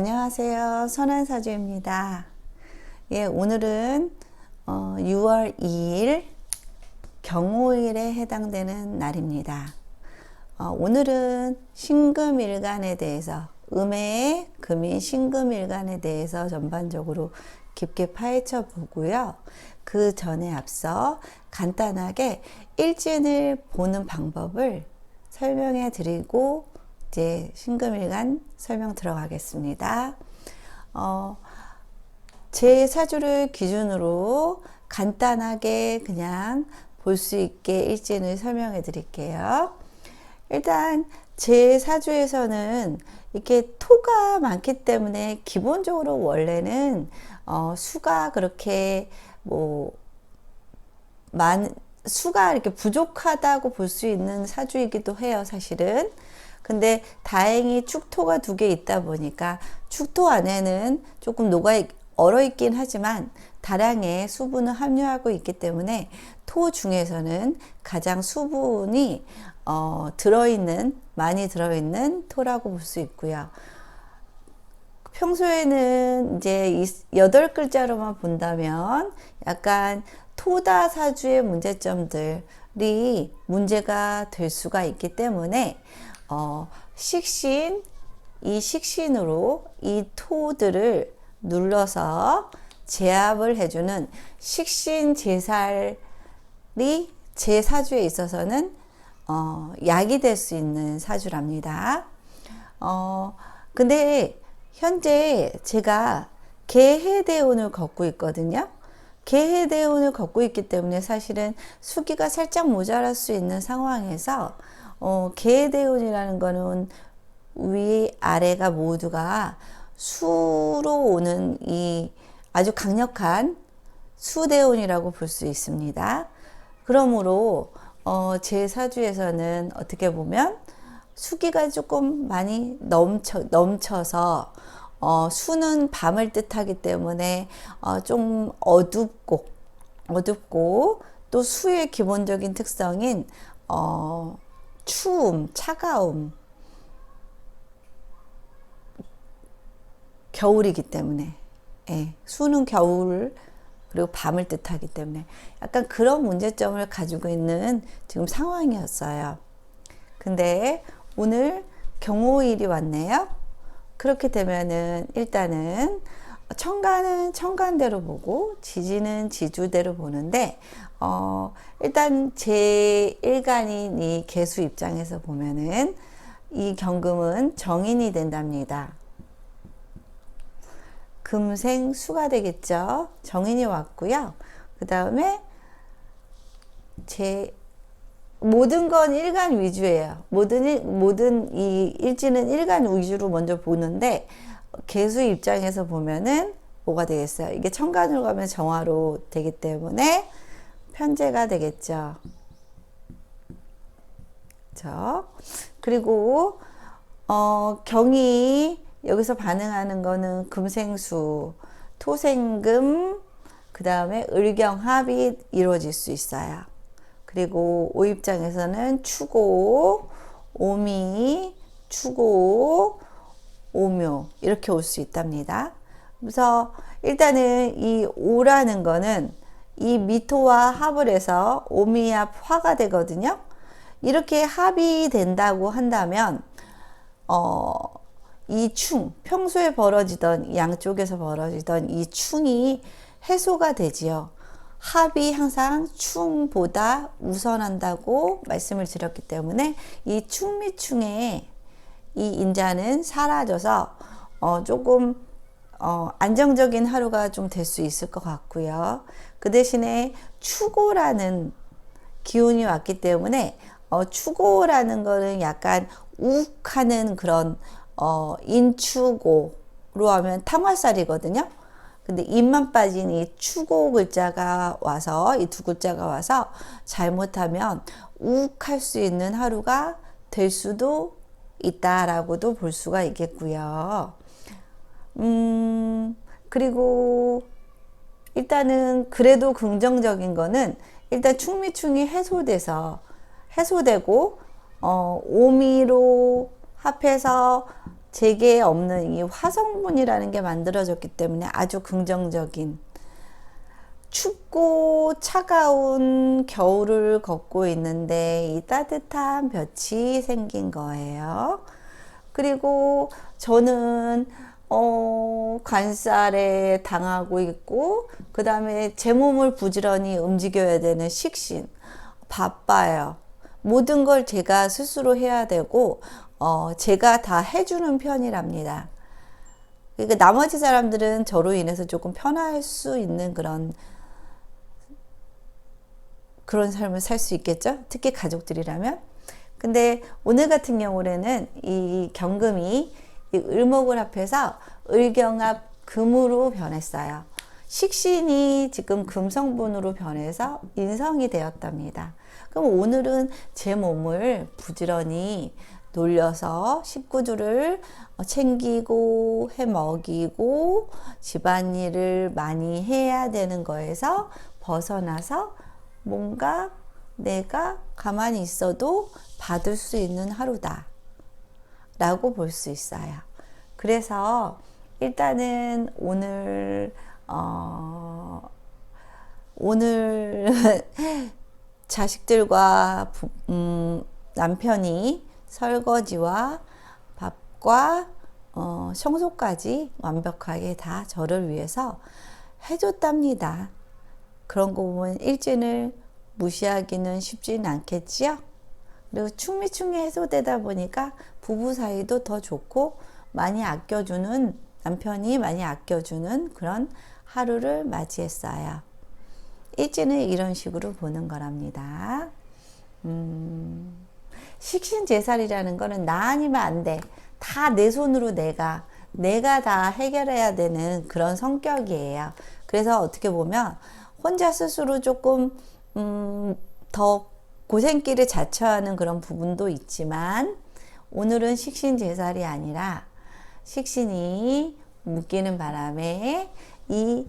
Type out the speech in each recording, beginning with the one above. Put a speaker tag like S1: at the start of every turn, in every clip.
S1: 안녕하세요. 선한사주입니다. 예, 오늘은 6월 2일 경호일에 해당되는 날입니다. 오늘은 신금일간에 대해서 음해의 금인 신금일간에 대해서 전반적으로 깊게 파헤쳐 보고요. 그 전에 앞서 간단하게 일진을 보는 방법을 설명해 드리고 이제 신금일간 설명 들어가겠습니다. 제 사주를 기준으로 간단하게 그냥 볼 수 있게 일진을 설명해 드릴게요. 일단 제 사주에서는 이렇게 토가 많기 때문에 기본적으로 원래는 수가 그렇게 수가 이렇게 부족하다고 볼 수 있는 사주이기도 해요, 사실은. 근데 다행히 축토가 2개 있다 보니까 축토 안에는 조금 얼어 있긴 하지만 다량의 수분을 함유하고 있기 때문에 토 중에서는 가장 수분이 많이 들어있는 토라고 볼 수 있고요. 평소에는 이제 8글자로만 본다면 약간 토다 사주의 문제점들이 문제가 될 수가 있기 때문에 이 식신으로 이 토들을 눌러서 제압을 해주는 식신 제살이 제 사주에 있어서는 약이 될 수 있는 사주랍니다. 근데 현재 제가 개해대운을 걷고 있거든요. 개해대운을 걷고 있기 때문에 사실은 수기가 살짝 모자랄 수 있는 상황에서 개해대운이라는 거는 위 아래가 모두가 수로 오는 이 아주 강력한 수대운이라고 볼 수 있습니다. 그러므로 제 사주에서는 어떻게 보면 수기가 조금 많이 넘쳐서 수는 밤을 뜻하기 때문에 좀 어둡고 또 수의 기본적인 특성인 추움, 차가움, 겨울이기 때문에 수는 겨울 그리고 밤을 뜻하기 때문에 약간 그런 문제점을 가지고 있는 지금 상황이었어요. 근데 오늘 경호일이 왔네요. 그렇게 되면은 일단은 천간은 천간대로 보고 지지는 지주대로 보는데 일단 제 일간인 이 개수 입장에서 보면은 이 경금은 정인이 된답니다. 금생수가 되겠죠. 정인이 왔고요. 그 다음에 모든 건 일간 위주예요. 모든 이 일지는 일간 위주로 먼저 보는데 개수 입장에서 보면은 뭐가 되겠어요? 이게 천간으로 가면 정화로 되기 때문에 편재가 되겠죠. 그렇죠? 그리고 경이 여기서 반응하는 거는 금생수, 토생금, 그 다음에 을경합이 이루어질 수 있어요. 그리고 오 입장에서는 추고, 오미, 추고, 오묘 이렇게 올 수 있답니다. 그래서 일단은 이 오라는 거는 이 미토와 합을 해서 오미합 화가 되거든요. 이렇게 합이 된다고 한다면 이 평소에 벌어지던 양쪽에서 벌어지던 이 충이 해소가 되지요. 합이 항상 충보다 우선한다고 말씀을 드렸기 때문에 이 충미충의 이 인자는 사라져서 조금 안정적인 하루가 좀 될 수 있을 것 같고요. 그 대신에 추고라는 기운이 왔기 때문에 추고라는 거는 약간 욱하는 그런 인추고로 하면 탕화살이거든요. 근데 입만 빠진 이 추고 글자가 와서 이 2글자가 와서 잘못하면 욱할 수 있는 하루가 될 수도 있다라고도 볼 수가 있겠고요. 그리고 일단은 그래도 긍정적인 거는 일단 충미충이 해소되고 오미로 합해서 제게에 없는 이 화성분이라는 게 만들어졌기 때문에 아주 긍정적인, 춥고 차가운 겨울을 걷고 있는데 이 따뜻한 볕이 생긴 거예요. 그리고 저는 관살에 당하고 있고, 그 다음에 제 몸을 부지런히 움직여야 되는 식신, 바빠요. 모든 걸 제가 스스로 해야 되고, 제가 다 해주는 편이랍니다. 그러니까 나머지 사람들은 저로 인해서 조금 편할 수 있는 그런 삶을 살 수 있겠죠? 특히 가족들이라면. 근데 오늘 같은 경우에는 이 경금이 이 을목을 합해서 을경합 금으로 변했어요. 식신이 지금 금성분으로 변해서 인성이 되었답니다. 그럼 오늘은 제 몸을 부지런히 놀려서 식구들을 챙기고 해 먹이고 집안일을 많이 해야 되는 거에서 벗어나서 뭔가 내가 가만히 있어도 받을 수 있는 하루다 라고 볼 수 있어요. 그래서 일단은 오늘 자식들과 남편이 설거지와 밥과 청소까지 완벽하게 다 저를 위해서 해줬답니다. 그런 거 보면 일진을 무시하기는 쉽지는 않겠지요. 그리고 충미충이 해소되다 보니까 부부 사이도 더 좋고 많이 아껴주는, 남편이 많이 아껴주는 그런 하루를 맞이했어요. 일진을 이런 식으로 보는 거랍니다. 식신제살이라는 거는 나 아니면 안 돼. 다 내 손으로 내가 다 해결해야 되는 그런 성격이에요. 그래서 어떻게 보면 혼자 스스로 조금 더 고생길을 자처하는 그런 부분도 있지만, 오늘은 식신제살이 아니라 식신이 묶이는 바람에 이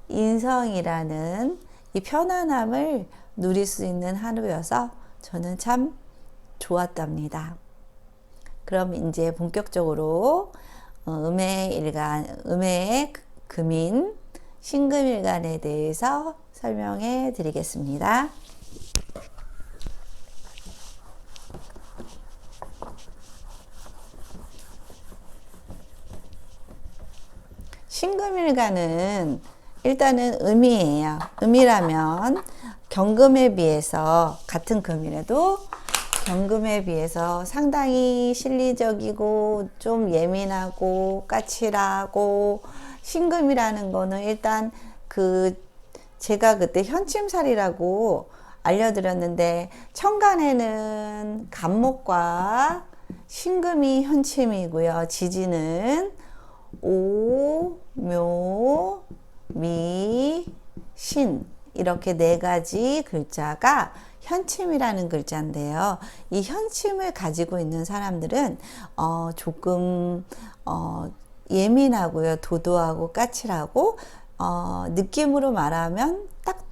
S1: 인성이라는 이 편안함을 누릴 수 있는 하루여서 저는 참 좋았답니다. 그럼 이제 본격적으로 음의 금인 신금일간에 대해서 설명해 드리겠습니다. 신금일간은 일단은 음이에요. 음이라면 경금에 비해서, 같은 금이라도 경금에 비해서 상당히 실리적이고 좀 예민하고 까칠하고, 신금이라는 거는 일단 제가 그때 현침살이라고 알려드렸는데, 천간에는 간목과 신금이 현침이고요. 지지는 오, 묘, 미, 신, 이렇게 네 가지 글자가 현침이라는 글자인데요. 이 현침을 가지고 있는 사람들은 조금 예민하고요, 도도하고 까칠하고, 느낌으로 말하면 딱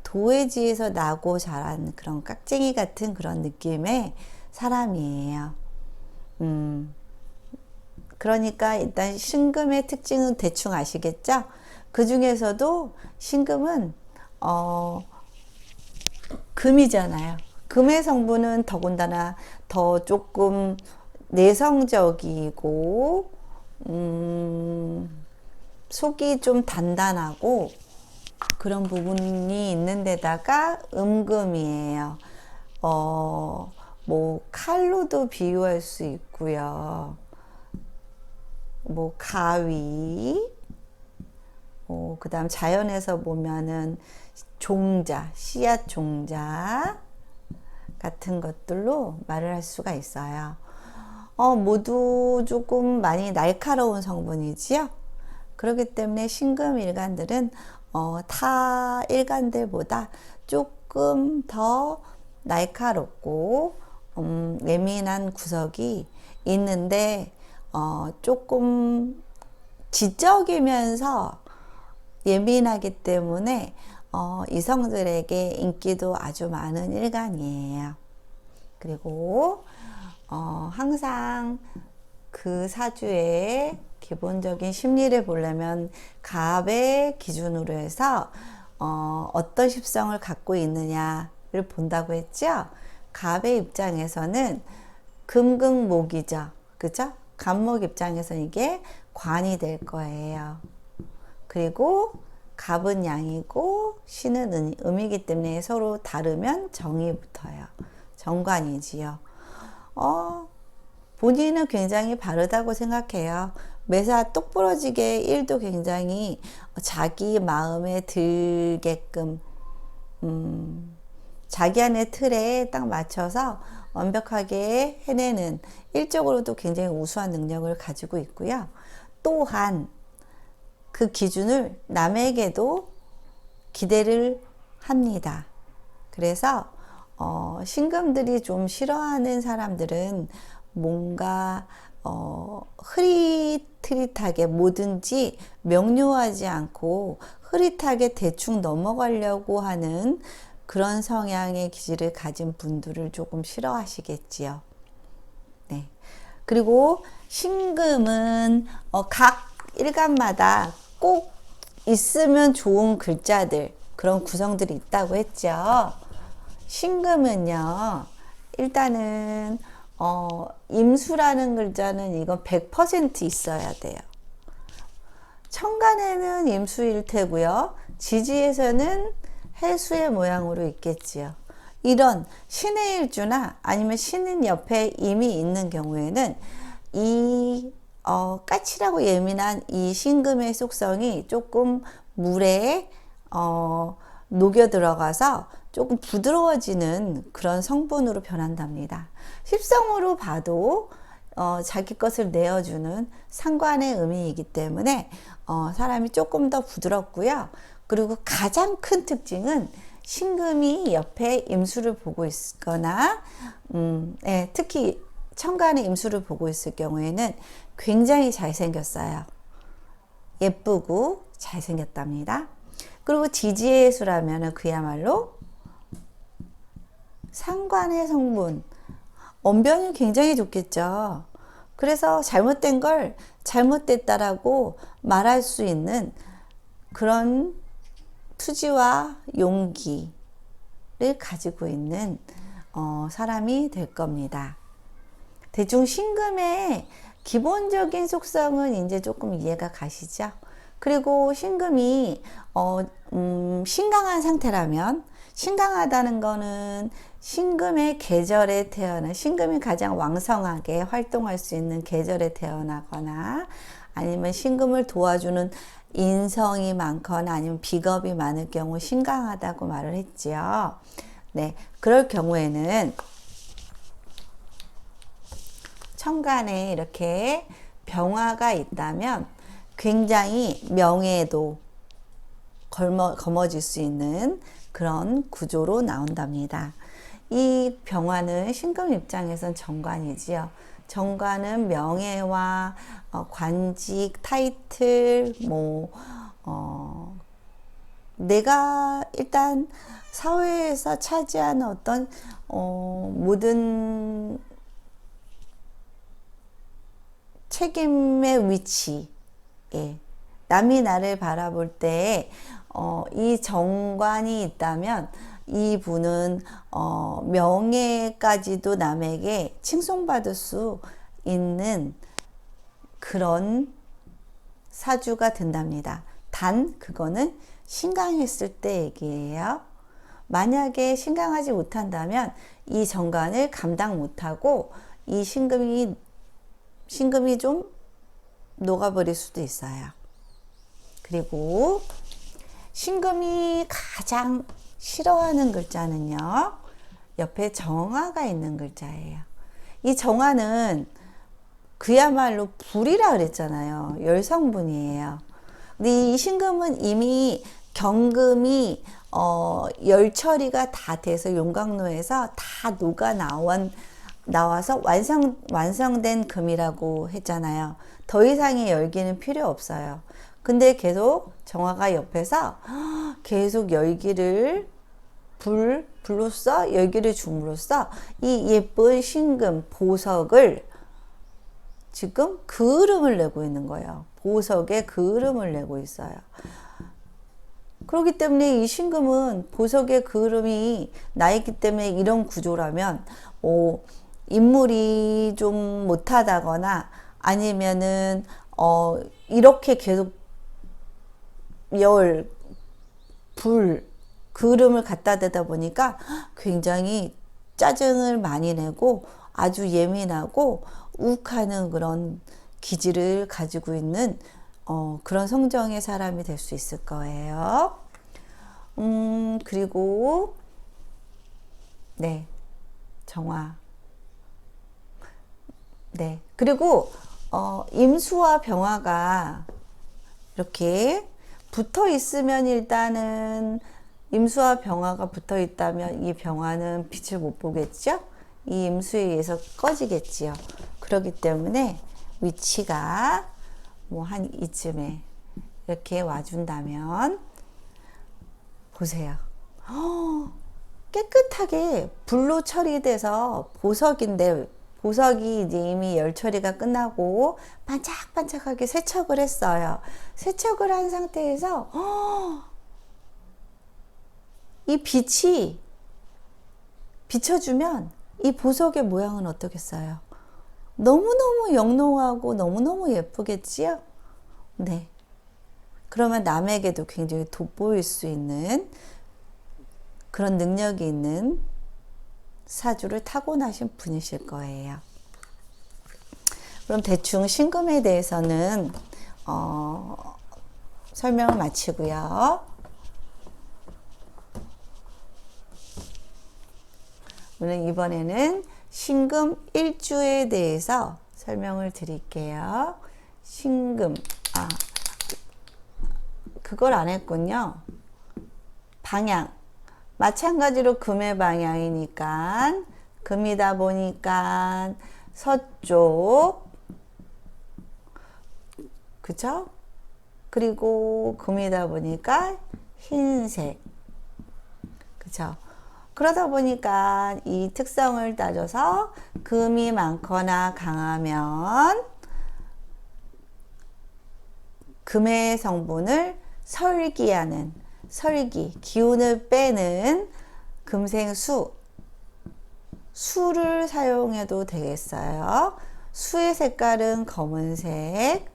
S1: 도회지에서 나고 자란 그런 깍쟁이 같은 그런 느낌의 사람이에요. 그러니까 일단 신금의 특징은 대충 아시겠죠? 그 중에서도 신금은 금이잖아요. 금의 성분은 더군다나 더 조금 내성적이고 속이 좀 단단하고 그런 부분이 있는 데다가 음금이에요. 뭐 칼로도 비유할 수 있고요. 뭐 가위, 그 다음 자연에서 보면은 종자, 씨앗 종자 같은 것들로 말을 할 수가 있어요. 모두 조금 많이 날카로운 성분이지요. 그렇기 때문에 신금 일간들은 타 일간들보다 조금 더 날카롭고 예민한 구석이 있는데, 조금 지적이면서 예민하기 때문에 이성들에게 인기도 아주 많은 일간이에요. 그리고 항상 그 사주의 기본적인 심리를 보려면 갑의 기준으로 해서 어떤 십성을 갖고 있느냐를 본다고 했죠. 갑의 입장에서는 금극목이죠. 그죠? 갑목 입장에서는 이게 관이 될 거예요. 그리고 갑은 양이고 신은 음이기 때문에 서로 다르면 정이 붙어요. 정관이지요. 본인은 굉장히 바르다고 생각해요. 매사 똑부러지게 일도 굉장히 자기 마음에 들게끔 자기 안의 틀에 딱 맞춰서 완벽하게 해내는 일적으로도 굉장히 우수한 능력을 가지고 있고요. 또한 그 기준을 남에게도 기대를 합니다. 그래서 신금들이 좀 싫어하는 사람들은 뭔가 흐릿흐릿하게 뭐든지 명료하지 않고 흐릿하게 대충 넘어가려고 하는 그런 성향의 기질을 가진 분들을 조금 싫어하시겠지요. 네. 그리고 신금은 각 일간마다 꼭 있으면 좋은 글자들, 그런 구성들이 있다고 했죠. 신금은요, 일단은 임수라는 글자는 이건 100% 있어야 돼요. 천간에는 임수일 테고요. 지지에서는 해수의 모양으로 있겠지요. 이런 신의 일주나 아니면 신인 옆에 이미 있는 경우에는 이 까칠하고 예민한 이 신금의 속성이 조금 물에 녹여 들어가서 조금 부드러워지는 그런 성분으로 변한답니다. 십성으로 봐도 자기 것을 내어주는 상관의 의미이기 때문에 사람이 조금 더 부드럽고요. 그리고 가장 큰 특징은 신금이 옆에 임수를 보고 있거나 네, 특히 천간의 임수를 보고 있을 경우에는 굉장히 잘생겼어요. 예쁘고 잘생겼답니다. 그리고 지지의 수라면 그야말로 상관의 성분, 언변이 굉장히 좋겠죠. 그래서 잘못된 걸 잘못됐다라고 말할 수 있는 그런 투지와 용기를 가지고 있는 사람이 될 겁니다. 대충 신금의 기본적인 속성은 이제 조금 이해가 가시죠? 그리고 신금이 신강한 상태라면, 신강하다는 거는 신금의 계절에 태어나, 신금이 가장 왕성하게 활동할 수 있는 계절에 태어나거나, 아니면 신금을 도와주는 인성이 많거나 아니면 비겁이 많을 경우 신강하다고 말을 했지요. 네, 그럴 경우에는 천간에 이렇게 병화가 있다면 굉장히 명예도 거머쥘 수 있는 그런 구조로 나온답니다. 이 병화는 신금 입장에선 정관이지요. 정관은 명예와 관직, 타이틀, 내가 일단 사회에서 차지하는 어떤 모든 책임의 위치, 예. 남이 나를 바라볼 때 이 정관이 있다면 이분은 명예까지도 남에게 칭송받을 수 있는 그런 사주가 된답니다. 단 그거는 신강했을 때 얘기예요. 만약에 신강하지 못한다면 이 정관을 감당 못하고 이 신금이 좀 녹아버릴 수도 있어요. 그리고 신금이 가장 싫어하는 글자는요, 옆에 정화가 있는 글자예요. 이 정화는 그야말로 불이라 그랬잖아요. 열성분이에요. 근데 이 신금은 이미 경금이 열 처리가 다 돼서 용광로에서 다 녹아 나와서 완성된 금이라고 했잖아요. 더 이상의 열기는 필요 없어요. 근데 계속 정화가 옆에서 계속 열기를 불로써 열기를 줌으로써 이 예쁜 신금 보석을 지금 그을음을 내고 있는 거예요. 보석의 그을음을 내고 있어요. 그렇기 때문에 이 신금은 보석의 그을음이 나 있기 때문에 이런 구조라면 인물이 좀 못하다거나 아니면은 이렇게 계속 열, 불, 그을음을 갖다 대다 보니까 굉장히 짜증을 많이 내고 아주 예민하고 욱하는 그런 기질을 가지고 있는 그런 성정의 사람이 될 수 있을 거예요. 그리고 네, 정화. 네, 그리고 임수와 병화가 이렇게 붙어 있으면 일단은 임수와 병화가 붙어 있다면 이 병화는 빛을 못 보겠죠? 이 임수에 의해서 꺼지겠지요. 그렇기 때문에 위치가 뭐 한 이쯤에 이렇게 와준다면 보세요. 깨끗하게 불로 처리돼서 보석인데 보석이 이제 이미 열 처리가 끝나고 반짝반짝하게 세척을 했어요. 세척을 한 상태에서 이 빛이 비춰주면 이 보석의 모양은 어떻겠어요? 너무너무 영롱하고 너무너무 예쁘겠지요? 네. 그러면 남에게도 굉장히 돋보일 수 있는 그런 능력이 있는 사주를 타고나신 분이실 거예요. 그럼 대충 신금에 대해서는 설명을 마치고요. 오늘 이번에는 신금 일주에 대해서 설명을 드릴게요. 신금, 그걸 안 했군요. 방향. 마찬가지로 금의 방향이니까 금이다 보니까 서쪽, 그죠? 그리고 금이다 보니까 흰색, 그죠? 그러다 보니까 이 특성을 따져서 금이 많거나 강하면 금의 성분을 설기하는, 설기, 기운을 빼는 금생수, 수를 사용해도 되겠어요. 수의 색깔은 검은색,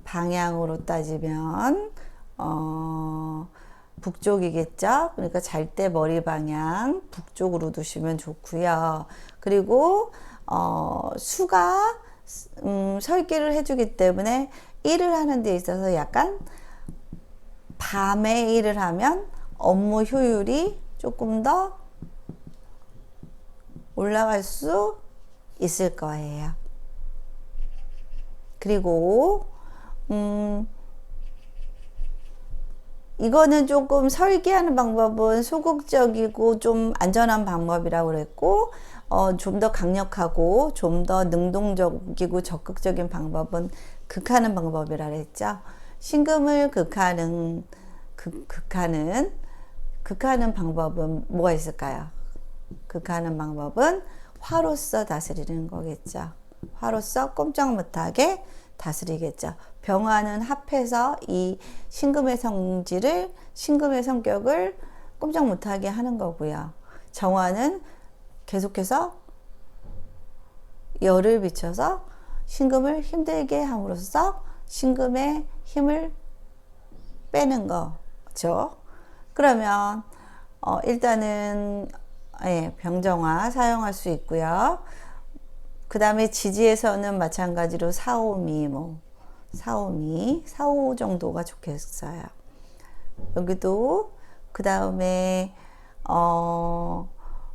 S1: 방향으로 따지면 북쪽이겠죠. 그러니까 잘 때 머리 방향 북쪽으로 두시면 좋고요. 그리고 수가 설기를 해주기 때문에 일을 하는 데 있어서 약간 밤에 일을 하면 업무 효율이 조금 더 올라갈 수 있을 거예요. 그리고 이거는 조금 설계하는 방법은 소극적이고 좀 안전한 방법이라고 그랬고 좀 더 강력하고 좀 더 능동적이고 적극적인 방법은 극하는 방법이라 그랬죠. 신금을 극하는 방법은 뭐가 있을까요? 극하는 방법은 화로서 다스리는 거겠죠. 화로서 꼼짝 못하게 다스리겠죠. 병화는 합해서 이 신금의 성질을, 신금의 성격을 꼼짝 못하게 하는 거고요. 정화는 계속해서 열을 비춰서 신금을 힘들게 함으로써 신금의 힘을 빼는 거죠. 그러면 일단은 병정화 사용할 수 있고요. 그 다음에 지지에서는 마찬가지로 사오미, 사오 정도가 좋겠어요. 여기도 그 다음에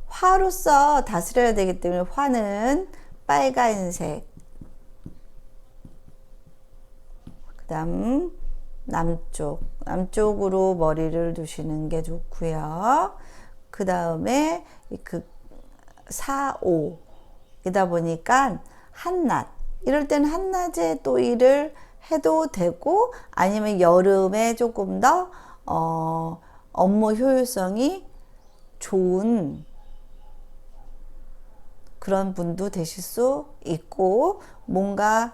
S1: 화로서 다스려야 되기 때문에 화는 빨간색, 그 다음 남쪽으로 머리를 두시는 게 좋고요. 그 다음에 사오 이다 보니까 한낮, 이럴 때는 한낮에 또 일을 해도 되고 아니면 여름에 조금 더 업무 효율성이 좋은 그런 분도 되실 수 있고, 뭔가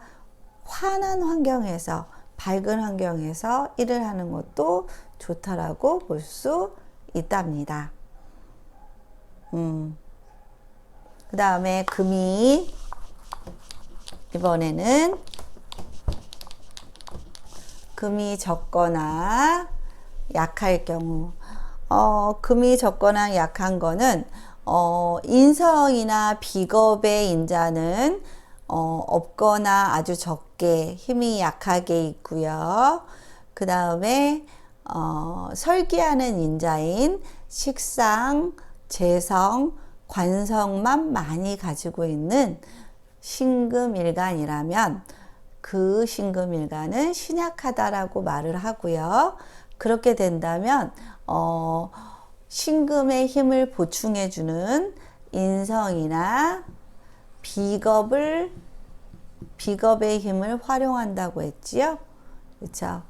S1: 환한 환경에서, 밝은 환경에서 일을 하는 것도 좋다라고 볼 수 있답니다. 그 다음에 금이 이번에는 금이 적거나 약할 경우, 금이 적거나 약한 거는 인성이나 비겁의 인자는 없거나 아주 적게 힘이 약하게 있고요. 그 다음에 설기하는 인자인 식상, 재성, 관성만 많이 가지고 있는 신금일간이라면 그 신금일간은 신약하다라고 말을 하고요. 그렇게 된다면 신금의 힘을 보충해주는 인성이나 비겁의 힘을 활용한다고 했지요. 그렇죠?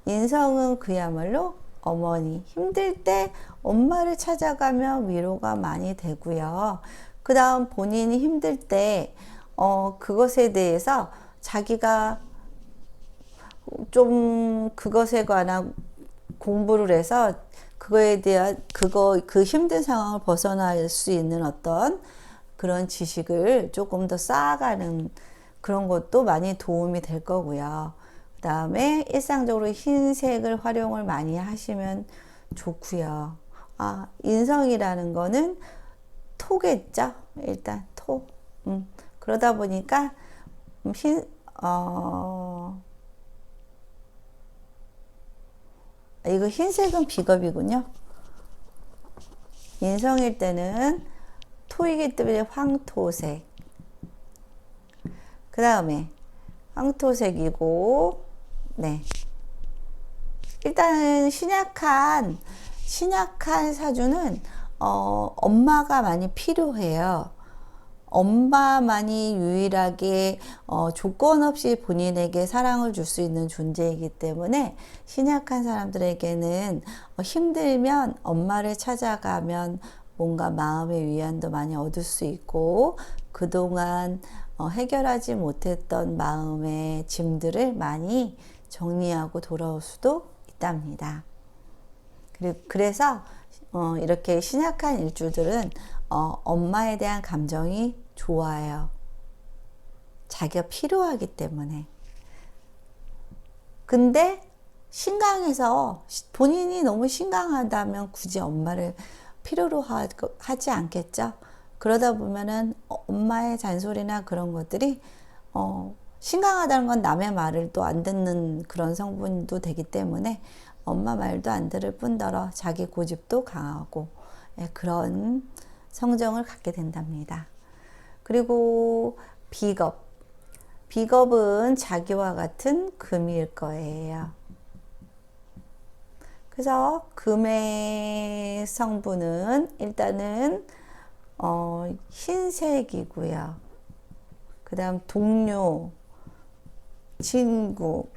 S1: 인성은 그야말로 어머니, 힘들 때 엄마를 찾아가며 위로가 많이 되고요. 그 다음 본인이 힘들 때 그것에 대해서 자기가 좀 그것에 관한 공부를 해서 그거에 대한 그 힘든 상황을 벗어날 수 있는 어떤 그런 지식을 조금 더 쌓아가는 그런 것도 많이 도움이 될 거고요. 그 다음에 일상적으로 흰색을 활용을 많이 하시면 좋고요. 인성이라는 거는 토겠죠. 일단 토. 그러다 보니까 이거 흰색은 비겁이군요. 인성일 때는 토이기 때문에 황토색. 그 다음에 황토색이고, 네. 일단은 신약한 사주는 엄마가 많이 필요해요. 엄마만이 유일하게 조건 없이 본인에게 사랑을 줄 수 있는 존재이기 때문에 신약한 사람들에게는 힘들면 엄마를 찾아가면 뭔가 마음의 위안도 많이 얻을 수 있고, 그동안 해결하지 못했던 마음의 짐들을 많이 정리하고 돌아올 수도 있답니다. 그래서 이렇게 신약한 일주들은 엄마에 대한 감정이 좋아요. 자기가 필요하기 때문에. 근데 신강해서 본인이 너무 신강하다면 굳이 엄마를 필요로 하지 않겠죠. 그러다 보면은 엄마의 잔소리나 그런 것들이 신강하다는 건 남의 말을 또 안 듣는 그런 성분도 되기 때문에 엄마 말도 안 들을 뿐더러 자기 고집도 강하고 그런 성정을 갖게 된답니다. 그리고 비겁은 자기와 같은 금일 거예요. 그래서 금의 성분은 일단은 흰색이고요. 그 다음 동료, 친구,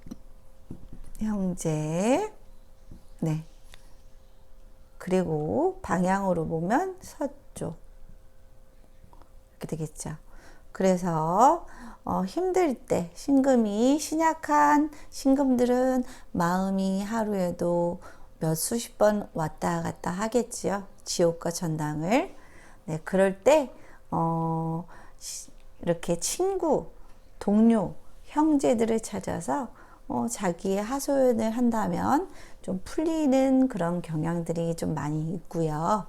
S1: 형제, 네. 그리고 방향으로 보면 서쪽 이렇게 되겠죠. 그래서 힘들 때 신약한 신금들은 마음이 하루에도 몇 수십 번 왔다 갔다 하겠지요. 지옥과 천당을. 네, 그럴 때 이렇게 친구, 동료, 형제들을 찾아서 자기의 하소연을 한다면 좀 풀리는 그런 경향들이 좀 많이 있고요.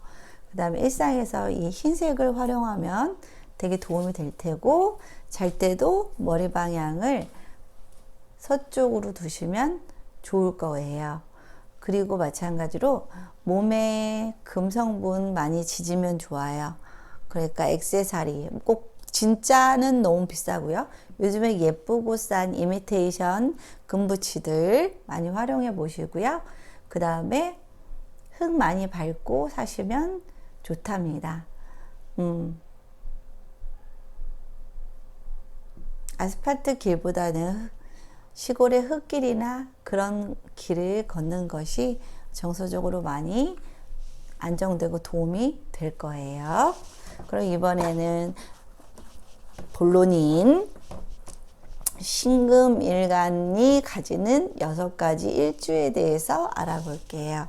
S1: 그 다음에 일상에서 이 흰색을 활용하면 되게 도움이 될 테고, 잘 때도 머리 방향을 서쪽으로 두시면 좋을 거예요. 그리고 마찬가지로 몸에 금성분 많이 지지면 좋아요. 그러니까 액세서리 꼭 진짜는 너무 비싸고요. 요즘에 예쁘고 싼 이미테이션 금붙이들 많이 활용해 보시고요. 그 다음에 흙 많이 밟고 사시면 좋답니다. 아스팔트 길보다는 시골의 흙길이나 그런 길을 걷는 것이 정서적으로 많이 안정되고 도움이 될 거예요. 그럼 이번에는 본론인 신금일간이 가지는 6가지 일주에 대해서 알아볼게요.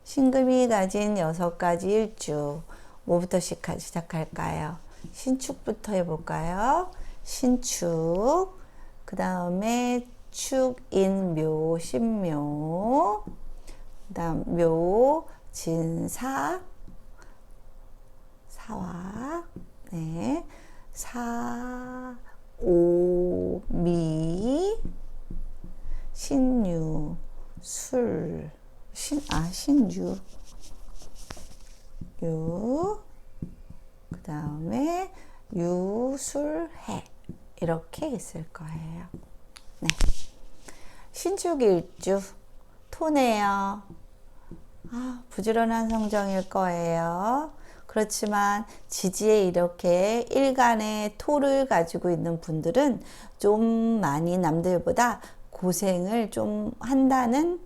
S1: 신금이 가진 6가지 일주, 뭐부터 시작할까요? 신축부터 해볼까요? 신축, 그 다음에 축인묘, 신묘, 그 다음 묘, 진사, 사화, 네, 오미, 신유, 술, 신유, 유, 그 다음에 유술해, 이렇게 있을 거예요. 네. 신축일주, 토네요. 부지런한 성정일 거예요. 그렇지만 지지에 이렇게 일간의 토를 가지고 있는 분들은 좀 많이 남들보다 고생을 좀 한다는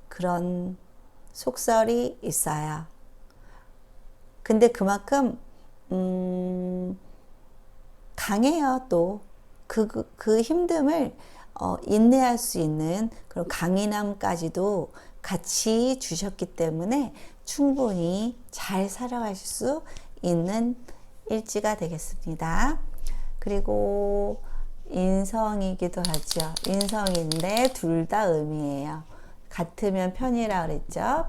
S1: 그런 속설이 있어요. 근데 그만큼 강해요. 또 그 힘듦을 인내할 수 있는 그런 강인함까지도 같이 주셨기 때문에 충분히 잘 살아가실 수 있는 일지가 되겠습니다. 그리고 인성이기도 하죠. 인성인데 둘 다 음이에요. 같으면 편이라 그랬죠.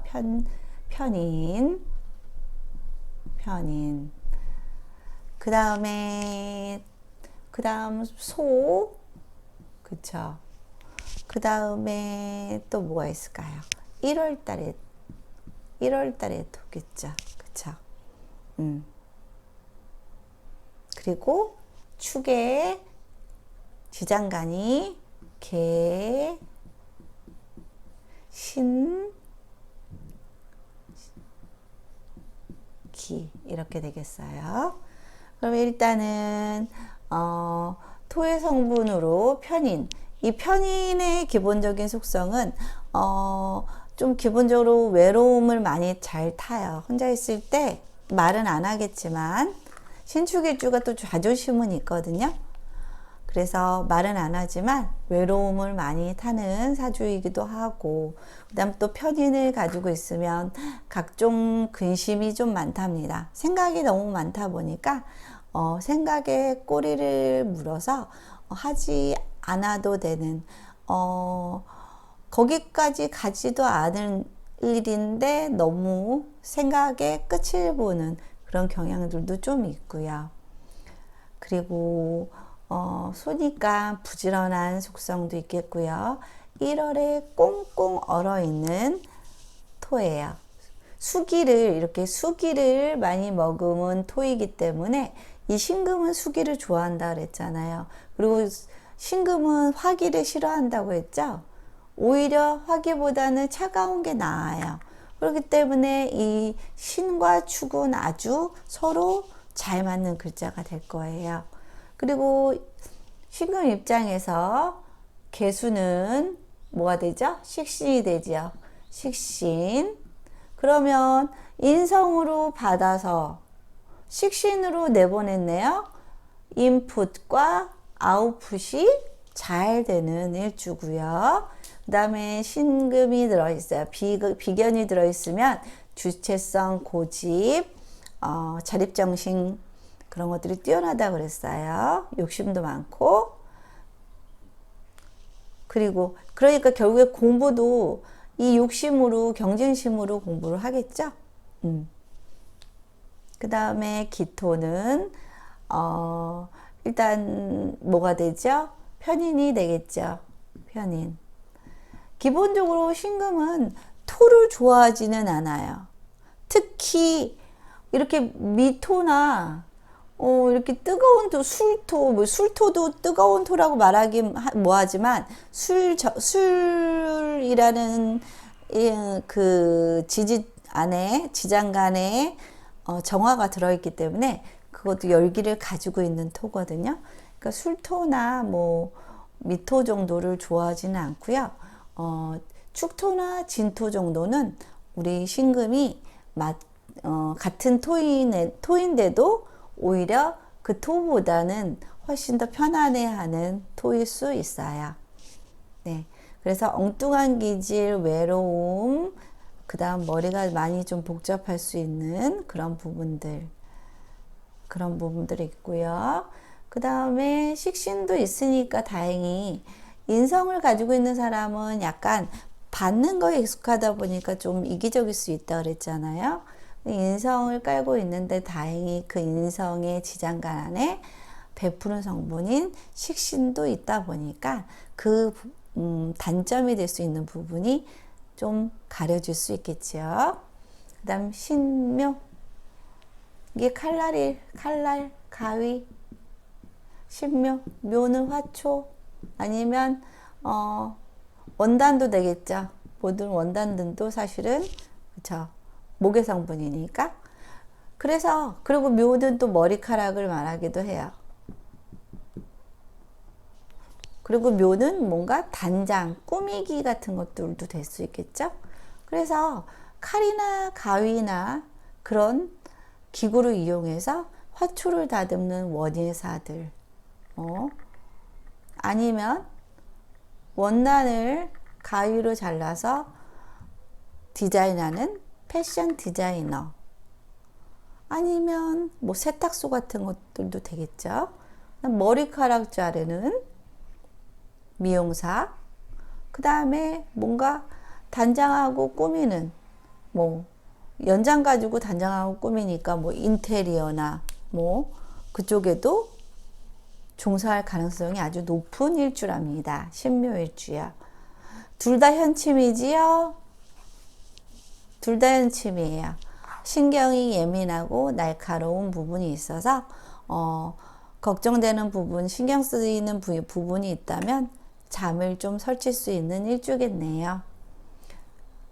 S1: 편인. 그 다음 소, 그쵸. 그 다음에 또 뭐가 있을까요? 1월 달에 도겠죠. 그쵸. 그리고 축에 지장간이 개, 기 이렇게 되겠어요. 그럼 일단은 토의 성분으로 편인, 이 편인의 기본적인 속성은 좀 기본적으로 외로움을 많이 잘 타요. 혼자 있을 때 말은 안 하겠지만 신축일주가 또 자존심은 있거든요. 그래서 말은 안 하지만 외로움을 많이 타는 사주이기도 하고, 그 다음 또 편인을 가지고 있으면 각종 근심이 좀 많답니다. 생각이 너무 많다 보니까 생각에 꼬리를 물어서 하지 않아도 되는 거기까지 가지도 않은 일인데 너무 생각에 끝을 보는 그런 경향들도 좀 있고요. 그리고 소니까 부지런한 속성도 있겠고요. 1월에 꽁꽁 얼어있는 토예요. 이렇게 수기를 많이 머금은 토이기 때문에 이 신금은 수기를 좋아한다 그랬잖아요. 그리고 신금은 화기를 싫어한다고 했죠. 오히려 화기보다는 차가운 게 나아요. 그렇기 때문에 이 신과 축은 아주 서로 잘 맞는 글자가 될 거예요. 그리고 신금 입장에서 개수는 뭐가 되죠? 식신이 되죠. 식신. 그러면 인성으로 받아서 식신으로 내보냈네요. 인풋과 아웃풋이 잘 되는 일주고요. 그 다음에 신금이 들어있어요. 비견이 들어있으면 주체성, 고집, 자립정신 그런 것들이 뛰어나다 그랬어요. 욕심도 많고. 그러니까 결국에 공부도 이 욕심으로, 경쟁심으로 공부를 하겠죠. 그 다음에 기토는 일단 뭐가 되죠? 편인이 되겠죠. 편인. 기본적으로 신금은 토를 좋아하지는 않아요. 특히 이렇게 미토나 이렇게 뜨거운 토, 술토도 뜨거운 토라고 말하기 뭐하지만 술이라는 그 지장간에 정화가 들어있기 때문에 그것도 열기를 가지고 있는 토거든요. 그러니까 술토나 미토 정도를 좋아하지는 않고요. 축토나 진토 정도는 우리 신금이 같은 토인데도 오히려 그 토보다는 훨씬 더 편안해하는 토일 수 있어요. 네. 그래서 엉뚱한 기질, 외로움, 그 다음 머리가 많이 좀 복잡할 수 있는 그런 부분들이 있고요. 그 다음에 식신도 있으니까 다행히 인성을 가지고 있는 사람은 약간 받는 거에 익숙하다 보니까 좀 이기적일 수 있다 그랬잖아요. 인성을 깔고 있는데 다행히 그 인성의 지장간 안에 베푸는 성분인 식신도 있다 보니까 그 단점이 될 수 있는 부분이 좀 가려질 수 있겠죠. 그 다음 신묘, 이게 칼날, 가위, 신묘, 묘는 화초, 아니면 원단도 되겠죠. 모든 원단들도 사실은 그쵸, 목의 성분이니까. 그래서 그리고 묘는 또 머리카락을 말하기도 해요. 그리고 묘는 뭔가 단장, 꾸미기 같은 것들도 될 수 있겠죠. 그래서 칼이나 가위나 그런 기구를 이용해서 화초를 다듬는 원예사들, 아니면 원단을 가위로 잘라서 디자인하는 패션 디자이너, 아니면 뭐 세탁소 같은 것들도 되겠죠. 머리카락 자르는 미용사, 그 다음에 뭔가 단장하고 꾸미는, 뭐 연장 가지고 단장하고 꾸미니까 뭐 인테리어나 뭐 그쪽에도 종사할 가능성이 아주 높은 일주랍니다. 신묘일주요. 둘 다 현침이지요. 둘 다 현침이에요. 신경이 예민하고 날카로운 부분이 있어서 걱정되는 부분, 신경 쓰이는 부분이 있다면 잠을 좀 설칠 수 있는 일주겠네요.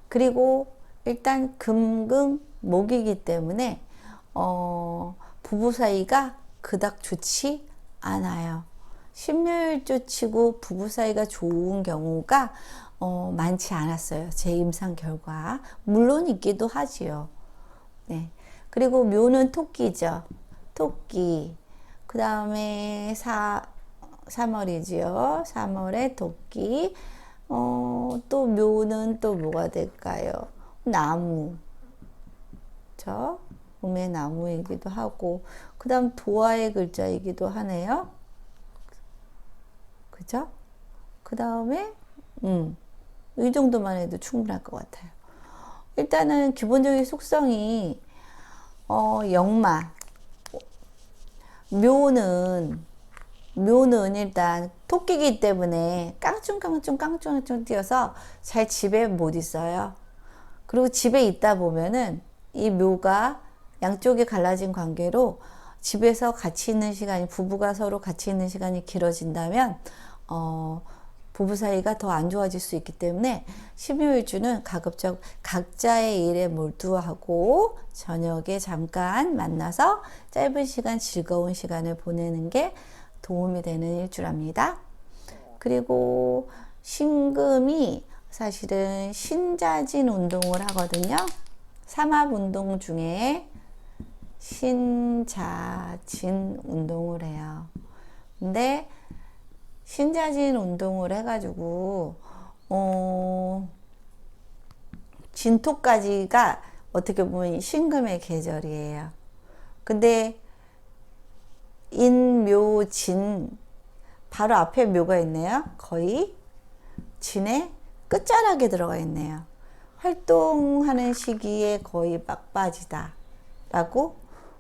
S1: 그리고 일단 금금목이기 때문에 부부 사이가 그닥 좋지 않아요. 신묘일주 치고 부부 사이가 좋은 경우가 많지 않았어요. 제 임상 결과. 물론 있기도 하지요. 네. 그리고 묘는 토끼죠. 토끼. 그 다음에 3월이지요. 3월에 토끼. 또 묘는 또 뭐가 될까요? 나무. 그쵸? 봄의 나무이기도 하고, 그 다음 도화의 글자이기도 하네요. 그죠? 그 다음에, 이 정도만 해도 충분할 것 같아요. 일단은 기본적인 속성이, 역마. 묘는 일단 토끼기 때문에 깡충깡충 뛰어서 잘 집에 못 있어요. 그리고 집에 있다 보면은 이 묘가 양쪽이 갈라진 관계로 집에서 같이 있는 시간이, 부부가 서로 같이 있는 시간이 길어진다면 부부 사이가 더 안 좋아질 수 있기 때문에 신묘일주는 가급적 각자의 일에 몰두하고 저녁에 잠깐 만나서 짧은 시간 즐거운 시간을 보내는 게 도움이 되는 일주랍니다. 그리고 신금이 사실은 신자진 운동을 하거든요. 삼합 운동 중에 신자진 운동을 해요. 근데 신자진 운동을 해가지고 진토까지가 어떻게 보면 신금의 계절이에요. 근데 인묘진 바로 앞에 묘가 있네요. 거의 진의 끝자락에 들어가 있네요. 활동하는 시기에 거의 막바지다 라고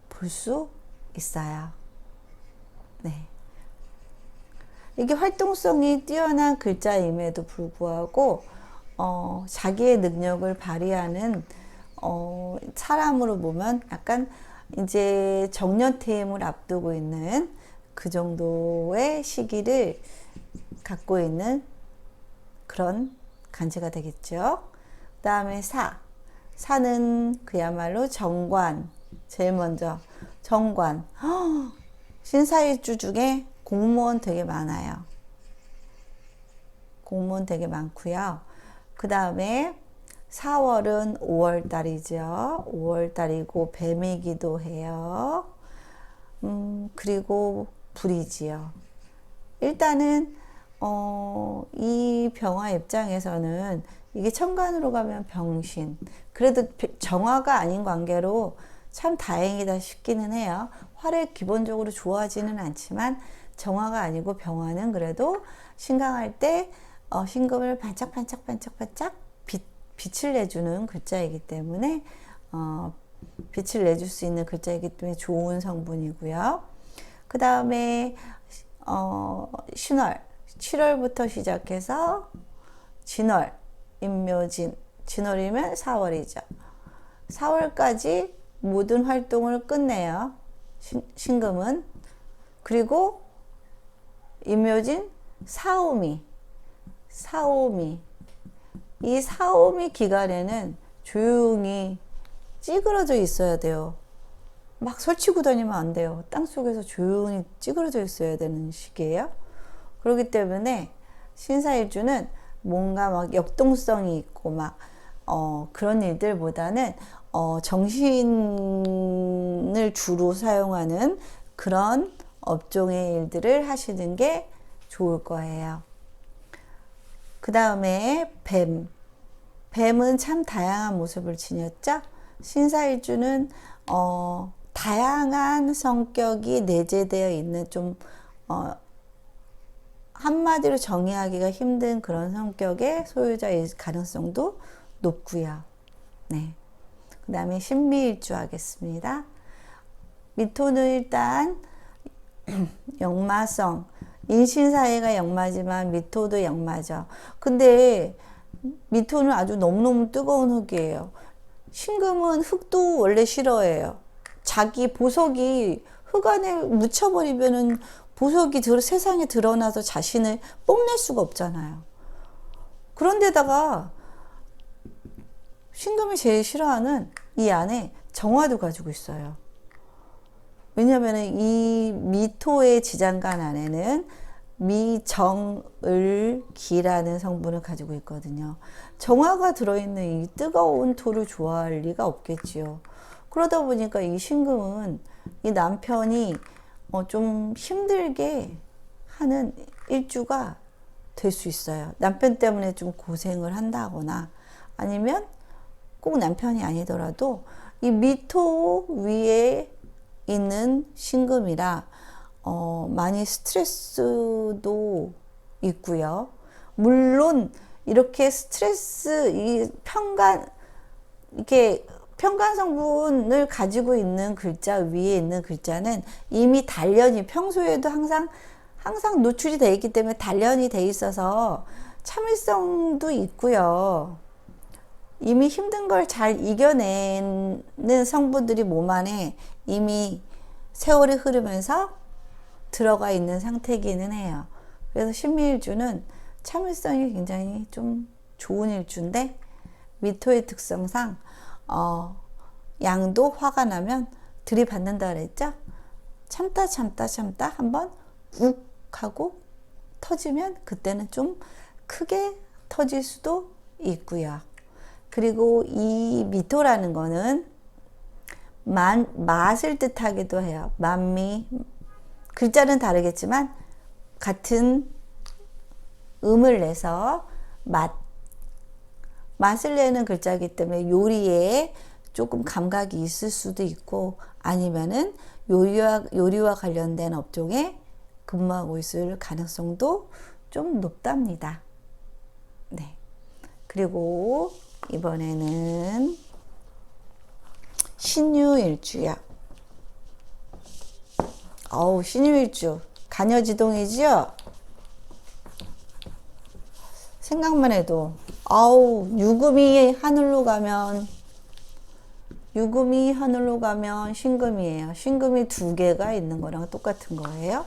S1: 볼 수 있어요. 네. 이게 활동성이 뛰어난 글자임에도 불구하고 자기의 능력을 발휘하는 사람으로 보면 약간 이제 정년퇴임을 앞두고 있는 그 정도의 시기를 갖고 있는 그런 간지가 되겠죠. 그 다음에 사는 그야말로 정관. 제일 먼저 정관. 신사일주 중에 공무원 되게 많아요. 공무원 되게 많고요. 그 다음에 4월은 5월달이죠. 5월달이고 뱀이기도 해요. 그리고 불이지요. 일단은 이 병화 입장에서는 이게 천간으로 가면 병신. 그래도 정화가 아닌 관계로 참 다행이다 싶기는 해요. 활이 기본적으로 좋아하지는 않지만 정화가 아니고 병화는 그래도 신강할 때 신금을 반짝반짝반짝반짝 빛을 내주는 글자이기 때문에 빛을 내줄 수 있는 글자이기 때문에 좋은 성분이고요. 그 다음에 신월 7월부터 시작해서 진월, 임묘진, 진월이면 4월이죠. 4월까지 모든 활동을 끝내요. 신금은. 그리고 임묘진, 사오미. 이 사오미 기간에는 조용히 찌그러져 있어야 돼요. 막 설치고 다니면 안 돼요. 땅속에서 조용히 찌그러져 있어야 되는 시기예요. 그렇기 때문에 신사일주는 뭔가 막 역동성이 있고 막 그런 일들보다는 정신을 주로 사용하는 그런 업종의 일들을 하시는 게 좋을 거예요. 그 다음에 뱀은 참 다양한 모습을 지녔죠. 신사일주는 다양한 성격이 내재되어 있는 좀 한마디로 정의하기가 힘든 그런 성격의 소유자일 가능성도 높고요. 네. 그 다음에 신미일주 하겠습니다. 미토는 일단 역마성, 인신사회가 역마지만 미토도 역마죠. 근데 미토는 아주 너무너무 뜨거운 흙이에요. 신금은 흙도 원래 싫어해요. 자기 보석이 흙 안에 묻혀버리면은 보석이 세상에 드러나서 자신을 뽐낼 수가 없잖아요. 그런데다가 신금이 제일 싫어하는 이 안에 정화도 가지고 있어요. 왜냐하면 이 미토의 지장간 안에는 미정을기라는 성분을 가지고 있거든요. 정화가 들어있는 이 뜨거운 토를 좋아할 리가 없겠지요. 그러다 보니까 이 신금은 이 남편이 좀 힘들게 하는 일주가 될 수 있어요. 남편 때문에 좀 고생을 한다거나 아니면 꼭 남편이 아니더라도 이 미토 위에 있는 신금이라 많이 스트레스도 있고요. 물론 이렇게 스트레스, 이렇게 편간 성분을 가지고 있는 글자 위에 있는 글자는 이미 단련이 평소에도 항상 노출이 되어 있기 때문에 단련이 돼 있어서 참을성도 있고요. 이미 힘든 걸 잘 이겨내는 성분들이 몸 안에 이미 세월이 흐르면서 들어가 있는 상태이기는 해요. 그래서 신미일주는 참을성이 굉장히 좀 좋은 일주인데 미토의 특성상 양도 화가 나면 들이받는다 그랬죠? 참다 한번 욱 하고 터지면 그때는 좀 크게 터질 수도 있고요. 그리고 이 미토라는 거는 맛을 뜻하기도 해요. 만미. 글자는 다르겠지만 같은 음을 내서 맛을 내는 글자이기 때문에 요리에 조금 감각이 있을 수도 있고 아니면은 요리와 관련된 업종에 근무하고 있을 가능성도 좀 높답니다. 네. 그리고 이번에는 신유일주야. 신유일주. 간여지동이지요? 생각만 해도 유금이 하늘로 가면 신금이에요. 신금이 두 개가 있는 거랑 똑같은 거예요.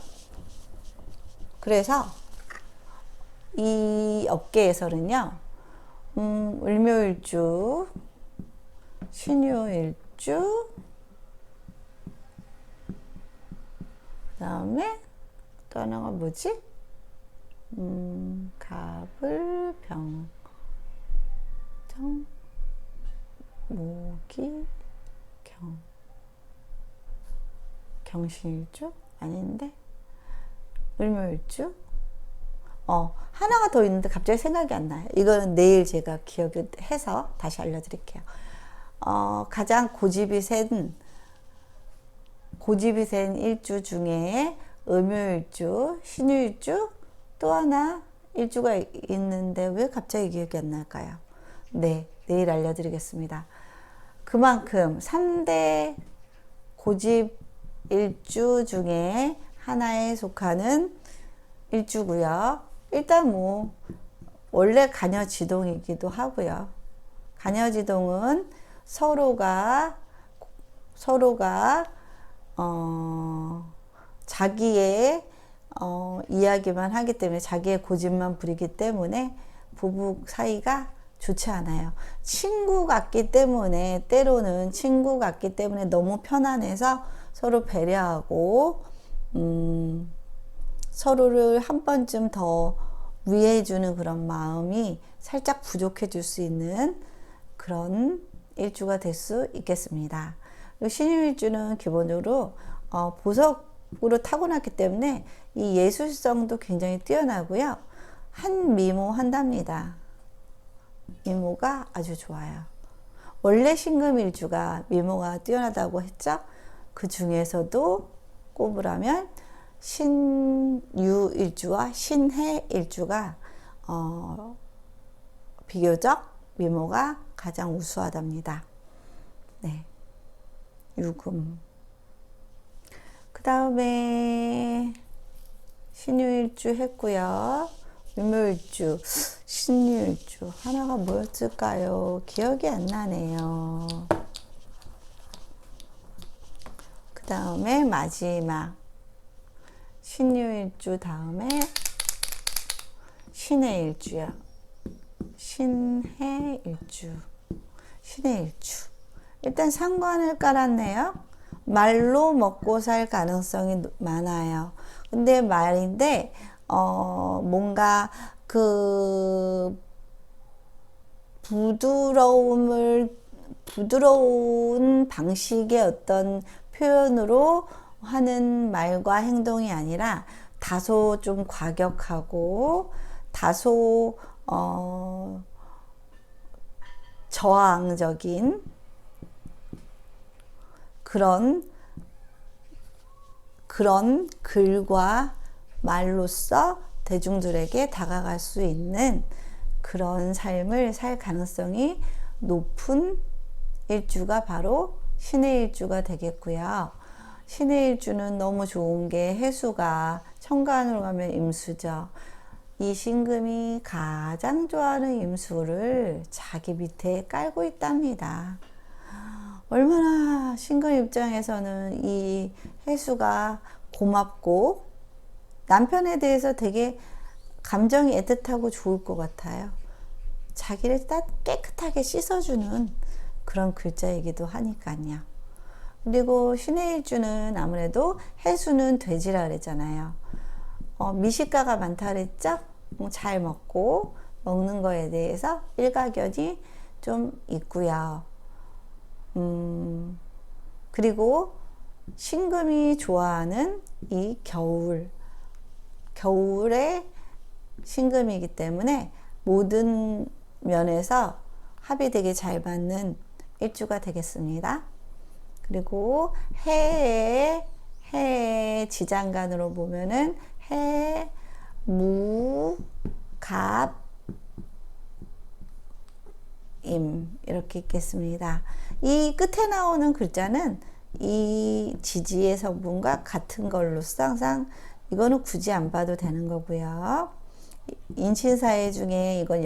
S1: 그래서 이 업계에서는요, 을묘일주, 신유일주, 그 다음에 또 하나가 뭐지? 갑을, 병정, 모기, 병신일주? 아닌데? 을묘일주? 하나가 더 있는데 갑자기 생각이 안 나요. 이거는 내일 제가 기억을 해서 다시 알려드릴게요. 가장 고집이 센 일주 중에 을묘일주, 신유일주, 또 하나 일주가 있는데 왜 갑자기 기억이 안 날까요? 네, 내일 알려드리겠습니다. 그만큼 3대 고집 일주 중에 하나에 속하는 일주고요. 일단 뭐 원래 간여지동이기도 하고요. 간여지동은 서로가 자기의 이야기만 하기 때문에, 자기의 고집만 부리기 때문에 부부 사이가 좋지 않아요. 친구 같기 때문에, 때로는 친구 같기 때문에 너무 편안해서 서로 배려하고 서로를 한 번쯤 더 위해주는 그런 마음이 살짝 부족해 질 수 있는 그런 일주가 될 수 있겠습니다. 신유일주는 기본적으로 보석으로 타고났기 때문에 이 예술성도 굉장히 뛰어나고요. 한미모 한답니다. 미모가 아주 좋아요. 원래 신금일주가 미모가 뛰어나다고 했죠. 그 중에서도 꼽으라면 신유일주와 신해일주가 비교적 미모가 가장 우수하답니다. 네, 유금. 그 다음에 신유일주 했고요. 을묘일주, 신유일주 하나가 뭐였을까요? 기억이 안 나네요. 그 다음에 마지막 신유일주 다음에 신해일주요. 신해일주. 일단 상관을 깔았네요. 말로 먹고 살 가능성이 많아요. 근데 말인데 뭔가 그 부드러운 방식의 어떤 표현으로 하는 말과 행동이 아니라 다소 좀 과격하고 다소 저항적인 그런 글과 말로써 대중들에게 다가갈 수 있는 그런 삶을 살 가능성이 높은 일주가 바로 신의 일주가 되겠고요. 신의 일주는 너무 좋은 게 해수가 천간으로 가면 임수죠. 이 신금이 가장 좋아하는 임수를 자기 밑에 깔고 있답니다. 얼마나 신금 입장에서는 이 해수가 고맙고 남편에 대해서 되게 감정이 애틋하고 좋을 것 같아요. 자기를 깨끗하게 씻어주는 그런 글자이기도 하니까요. 그리고 신의 일주는 아무래도 해수는 돼지라 그랬잖아요. 미식가가 많다 그랬죠? 잘 먹고 먹는 거에 대해서 일가견이 좀 있고요. 그리고 신금이 좋아하는 이 겨울의 신금이기 때문에 모든 면에서 합이 되게 잘 맞는 일주가 되겠습니다. 그리고 해의 지장간으로 보면은 해, 무, 갑, 임 이렇게 있겠습니다. 이 끝에 나오는 글자는 이 지지의 성분과 같은 걸로써 항상 이거는 굳이 안 봐도 되는 거고요. 인신사회 중에 이건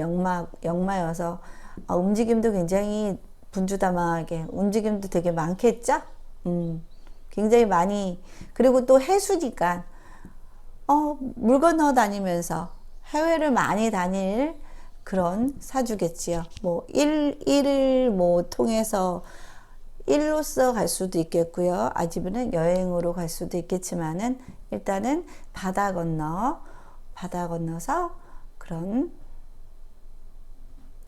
S1: 역마여서 움직임도 굉장히 분주다망하게 움직임도 되게 많겠죠? 굉장히 많이. 그리고 또 해수니까 물 건너 다니면서 해외를 많이 다닐 그런 사주겠지요. 뭐 일을 뭐 통해서 일로서 갈 수도 있겠고요. 아니면은 여행으로 갈 수도 있겠지만은 일단은 바다 건너서 그런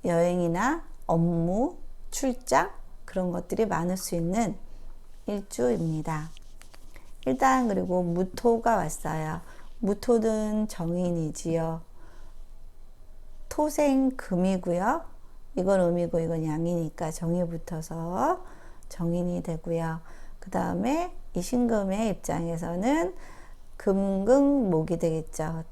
S1: 여행이나 업무, 출장 그런 것들이 많을 수 있는 일주입니다. 일단 그리고 무토가 왔어요. 무토는 정인이지요. 토생 금이고요. 이건 음이고 이건 양이니까 정이 붙어서 정인이 되고요. 그 다음에 이 신금의 입장에서는 금극목이 되겠죠.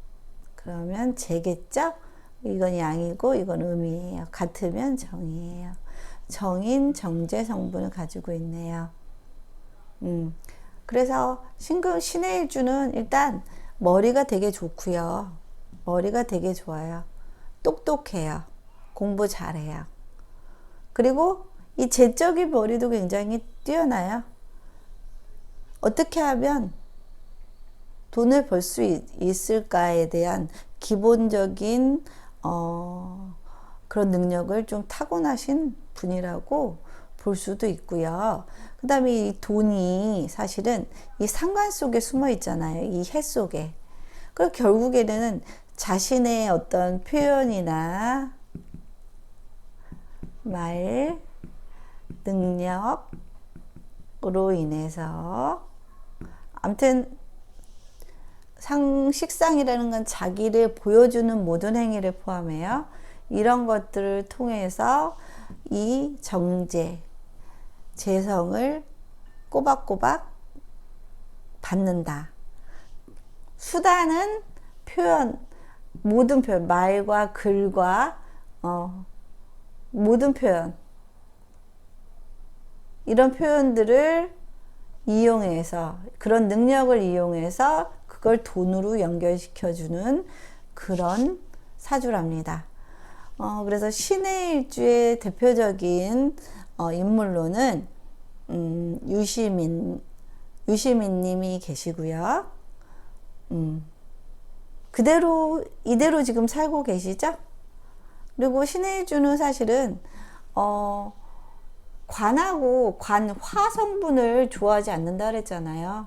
S1: 그러면 재겠죠. 이건 양이고 이건 음이에요. 같으면 정이에요. 정인 정제 성분을 가지고 있네요. 그래서 신금 신의 일주는 일단 머리가 되게 좋고요. 머리가 되게 좋아요. 똑똑해요. 공부 잘해요. 그리고 이 재적인 머리도 굉장히 뛰어나요. 어떻게 하면 돈을 벌 수 있을까에 대한 기본적인 그런 능력을 좀 타고나신 분이라고 볼 수도 있고요. 그 다음에 이 돈이 사실은 이 상관 속에 숨어 있잖아요. 이 해 속에. 그리고 결국에는 자신의 어떤 표현이나 말 능력으로 인해서 아무튼 식상이라는 건 자기를 보여주는 모든 행위를 포함해요. 이런 것들을 통해서 이 정제, 재성을 꼬박꼬박 받는다. 수단은 표현, 모든 표현, 말과 글과 모든 표현, 이런 표현들을 이용해서, 그런 능력을 이용해서 그걸 돈으로 연결시켜주는 그런 사주랍니다. 그래서 신의 일주의 대표적인 인물로는 유시민님이 계시고요. 그대로 이대로 지금 살고 계시죠? 그리고 신의 일주는 사실은 관하고 관화 성분을 좋아하지 않는다 그랬잖아요.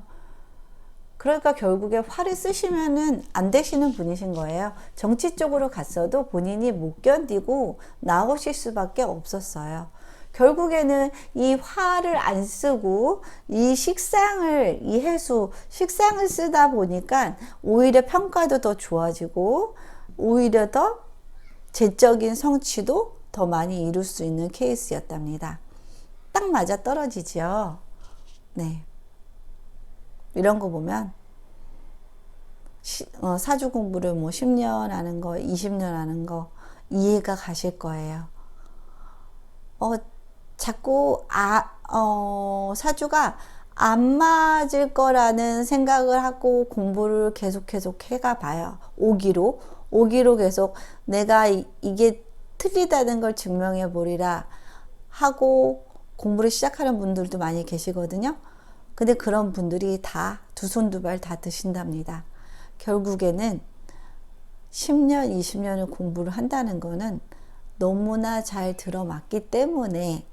S1: 그러니까 결국에 화를 쓰시면은 안 되시는 분이신 거예요. 정치 쪽으로 갔어도 본인이 못 견디고 나오실 수밖에 없었어요. 결국에는 이 화를 안 쓰고 이 식상을, 이 해수, 식상을 쓰다 보니까 오히려 평가도 더 좋아지고 오히려 더 재적인 성취도 더 많이 이룰 수 있는 케이스였답니다. 딱 맞아 떨어지죠. 네. 이런 거 보면 사주 공부를 뭐 10년 하는 거, 20년 하는 거 이해가 가실 거예요. 자꾸 사주가 안 맞을 거라는 생각을 하고 공부를 계속 해가 봐요. 오기로 계속 내가 이게 틀리다는 걸 증명해 보리라 하고 공부를 시작하는 분들도 많이 계시거든요. 근데 그런 분들이 다 두 손 두 발 다 드신답니다. 결국에는 10년, 20년을 공부를 한다는 거는 너무나 잘 들어맞기 때문에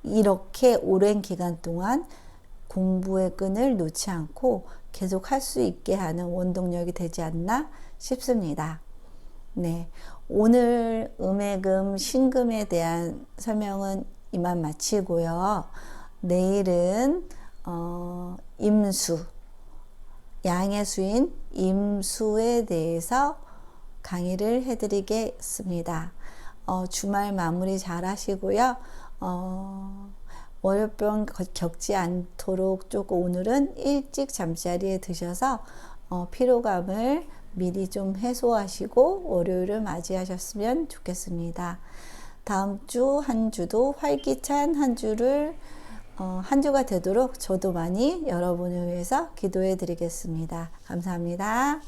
S1: 이렇게 오랜 기간 동안 공부의 끈을 놓지 않고 계속 할 수 있게 하는 원동력이 되지 않나 싶습니다. 네. 오늘 음해금, 신금에 대한 설명은 이만 마치고요. 내일은 임수, 양의 수인 임수에 대해서 강의를 해드리겠습니다. 주말 마무리 잘 하시고요. 월요병 겪지 않도록 조금 오늘은 일찍 잠자리에 드셔서 피로감을 미리 좀 해소하시고 월요일을 맞이하셨으면 좋겠습니다. 다음 주 한 주도 활기찬 한 주를 한 주가 되도록 저도 많이 여러분을 위해서 기도해 드리겠습니다. 감사합니다.